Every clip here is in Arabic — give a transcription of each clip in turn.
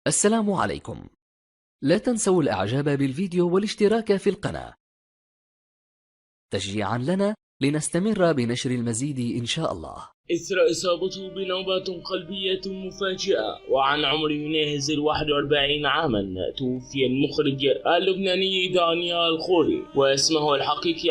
السلام عليكم. لا تنسوا الإعجاب بالفيديو والاشتراك في القناة تشجيعا لنا لنستمر بنشر المزيد إن شاء الله. إثر إصابته بنوبات قلبية مفاجئة وعن عمر يناهز 41 عاما، توفي المخرج اللبناني دانيال خوري واسمه الحقيقي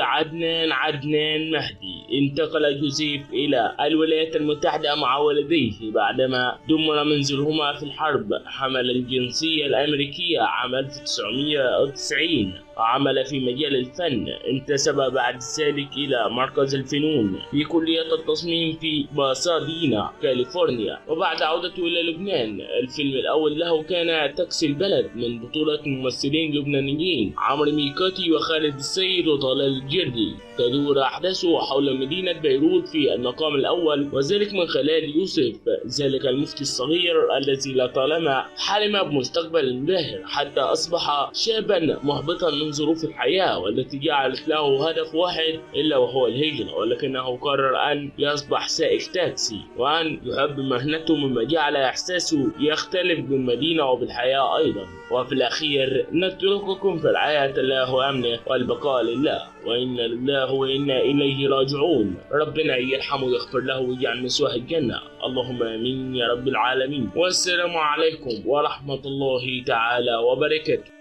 عدنان مهدي. انتقل جوزيف إلى الولايات المتحدة مع والديه بعدما دمر منزلهما في الحرب. حمل الجنسية الأمريكية عام 1990 وعمل في مجال الفن. انتسب بعد ذلك إلى مركز الفنون في كلية التصميم في باسادينا كاليفورنيا، وبعد عودته إلى لبنان الفيلم الأول له كان تاكسي البلد من بطولة ممثلين لبنانيين عمرو ميقاتي وخالد السيد وطلال الجردي. تدور أحداثه حول مدينة بيروت في المقام الأول، وذلك من خلال يوسف ذلك المفتي الصغير الذي لطالما حلم بمستقبل باهر حتى أصبح شابا محبطا من ظروف الحياة والتي جعلت له هدف واحد إلا وهو الهجرة، ولكنه قرر أن يصبح سائق تاكسي وأن يحب مهنته مما جعل إحساسه يختلف بالمدينة وبالحياة أيضا. وفي الأخير نترككم في رعاية الله وأمنه والبقاء لله، وإنا لله وإنا إليه راجعون. ربنا يرحمه ويغفر له ويجعل مثواه الجنة، اللهم آمين يا رب العالمين. والسلام عليكم ورحمة الله تعالى وبركاته.